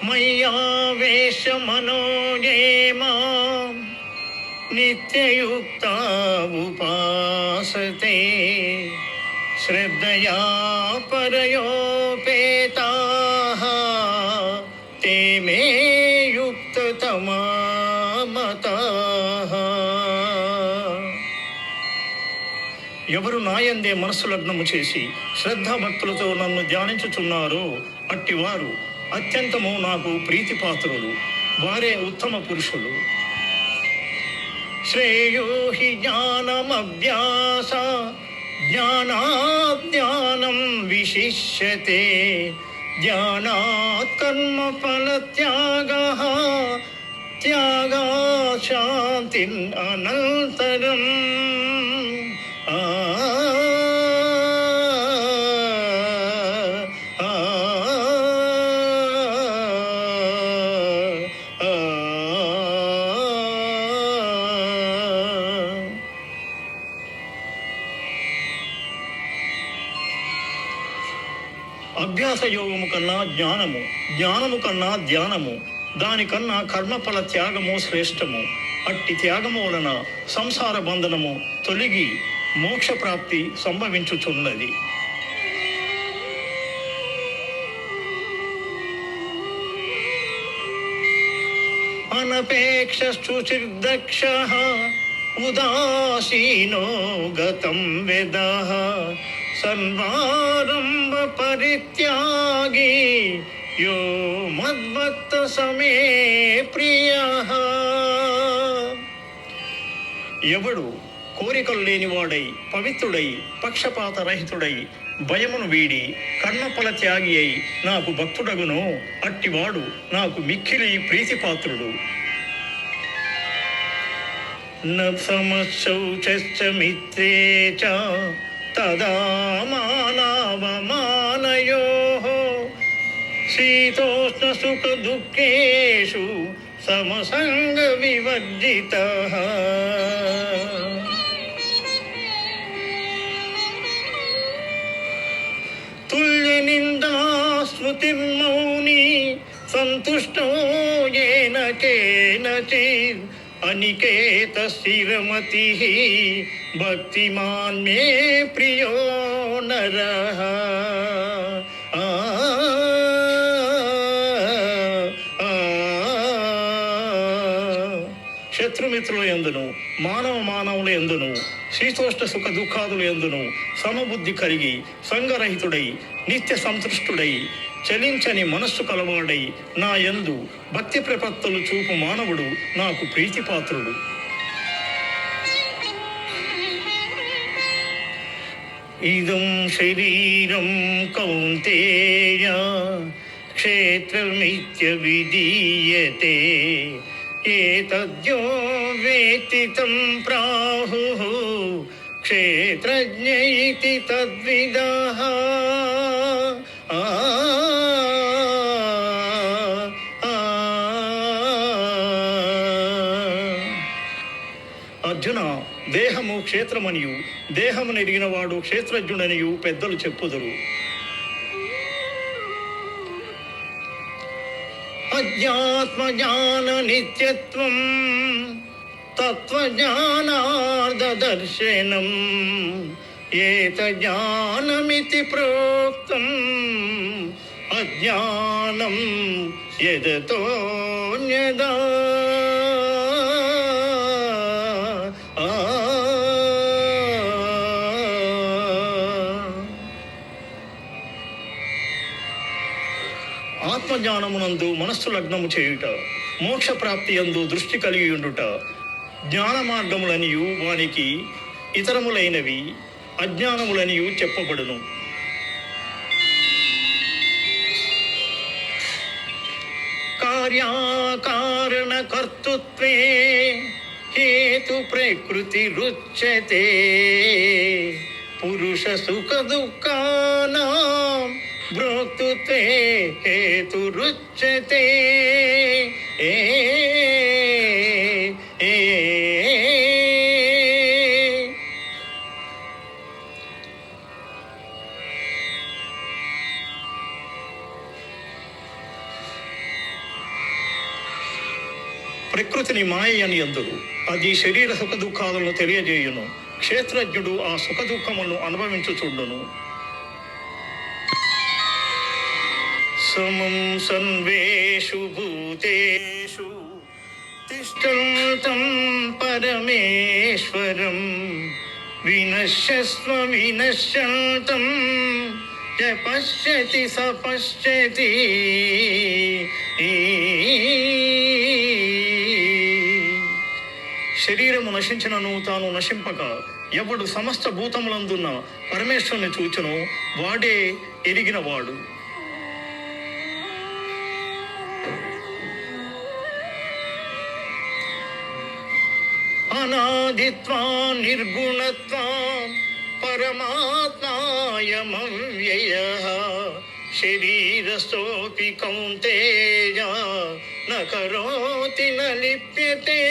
మయ్యావేశమనో ये మాం నిత్యయుక్తా ఉపాసతే శ్రద్ధయా పరయోపేతాః తే మే యుక్తతమా మతాః. ఎవరు నాయందే మనస్సు లగ్నము చేసి శ్రద్ధాభక్తులతో నన్ను ధ్యానించుచున్నారో అట్టివారు అత్యంతము నాకు ప్రీతిపాత్రులు, వారే ఉత్తమ పురుషులు. శ్రేయో హి జ్ఞానమభ్యాస జ్ఞానాత్ జ్ఞానం విశిష్యతే జ్ఞానాత్ కర్మఫలత్యాగః త్యాగాత్ శాంతిన్ అనంతరం. అభ్యాస యోగము కన్నా జ్ఞానము, జ్ఞానము కన్నా ధ్యానము, దానికన్నా కర్మఫల త్యాగము శ్రేష్టము. అట్టి త్యాగము వలన సంసార బంధనము తొలగి మోక్ష ప్రాప్తి సంభవించుచున్నది. అనపేక్ష శుచిర్దక్షః ఉదాసీనో గతం వేదః సర్వారంభ పరిత్యాగి యో మద్భక్త సమే ప్రియః. ఎవడు కోరికలు లేనివాడై పవిత్రుడై పక్షపాత రహితుడై భయమును వీడి కర్మఫల త్యాగి అయి నాకు భక్తుడగునో అట్టివాడు నాకు మిక్కిలి ప్రీతిపాత్రుడు. న సమశౌచశ్చ మిత్రే చ తదా మానావమానయోః శీతోష్ణ సుఖ దుఃఖేషు సమసంగ వివర్జితః. తుల్య నిందా స్మృతిర్మౌని సంతుష్టో యేన కేనచిద్ అనికేత స్థిరమతిః భక్తిమాన్ మే ప్రియో నరః. శత్రుమిత్రుల యందును మానవుల యందును శీతోష్ణ సుఖ దుఃఖాదుల యందును సమబుద్ధి కలిగి సంగరహితుడై నిత్య సంతృష్టుడై చలించని మనస్సు కలవాడై నా యందు భక్తి ప్రపత్తులు చూపు మానవుడు నాకు ప్రీతిపాత్రుడు. ఇదం శరీరం కౌంతేయ క్షేత్రమిత్య విధీయతే ఏతద్యో వేత్తి తం ప్రాహుః క్షేత్రజ్ఞ ఇతి తద్విదః. అర్జున, దేహము క్షేత్రమనియు దేహము నెరిగిన వాడు క్షేత్రజ్ఞుడనియు పెద్దలు చెప్పుదురు. అధ్యాత్మ జ్ఞాన నిత్యత్వం తత్వజ్ఞానార్థ దర్శనం ఏతజ్ఞానమితి ప్రోక్తం అజ్ఞానం యదతోన్యదా. ఆత్మజ్ఞానమునందు మనస్సు లగ్నము చేయుట, మోక్ష ప్రాప్తి యందు దృష్టి కలిగి ఉండుట, జ్ఞాన మార్గములనియు వానికి ఇతరములైనవి అజ్ఞానములనియు చెప్పబడును. కార్యాకారణ కర్తృత్వే హేతు ప్రకృతి రుచ్యతే పురుష సుఖ దుఃఖానాం భోక్తృత్వే హేతు రుచ్యతే. ప్రకృతిని మాయ అని అందురు. అది శరీర సుఖ దుఃఖాలను తెలియజేయును. క్షేత్రజ్ఞుడు ఆ సుఖ దుఃఖములను అనుభవించుచుండును. సమం సన్వేషు భూతేషు తిష్టంతం పరమేశ్వరం వినశ్యస్వ వినశ్యంతం య పశ్యతి స పశ్యతి. శరీరము నశించినను తాను నశింపక ఎవడు సమస్త భూతములందున్న పరమేశ్వరుని చూచును వాడే ఎరిగినవాడు. అనాదిత్వా నిర్గుణత్వా పరమాత్మాయమవ్యయః శరీరస్థోపి కౌంతేయ న కరోతి న లిప్యతే.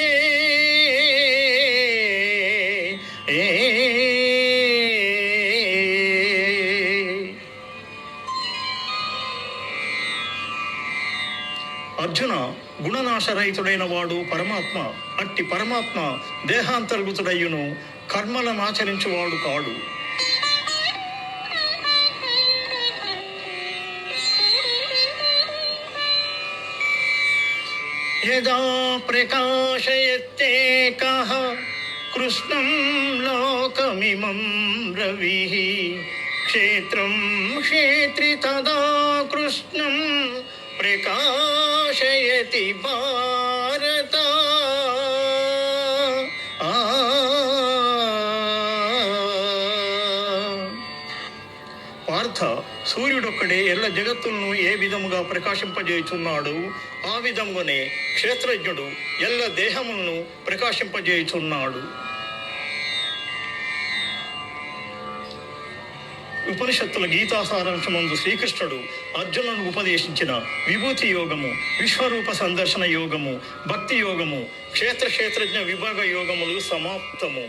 అర్జున, గుణనాశరహితుడైన వాడు పరమాత్మ. అట్టి పరమాత్మ దేహాంతర్గతుడయ్యును కర్మలను ఆచరించువాడు కాడు. యదా ప్రకాశయత్తేకః కృష్ణం లోకమిమం రవిః క్షేత్రం క్షేత్రి తదా కృష్ణం ప్రకాశయతి భారత. పార్థ, సూర్యుడొక్కడే ఎల్ల జగత్తులను ఏ విధముగా ప్రకాశింపజేయుచున్నాడు ఆ విధముగానే క్షేత్రజ్ఞుడు ఎల్ల దేహములను ప్రకాశింపజేయుచున్నాడు. ఉపనిషత్తుల గీతాసారాంశమందు శ్రీకృష్ణుడు అర్జునుడు ఉపదేశించిన విభూతి యోగము, విశ్వరూప సందర్శన యోగము, భక్తి యోగము, క్షేత్రజ్ఞ విభాగ యోగములు సమాప్తము.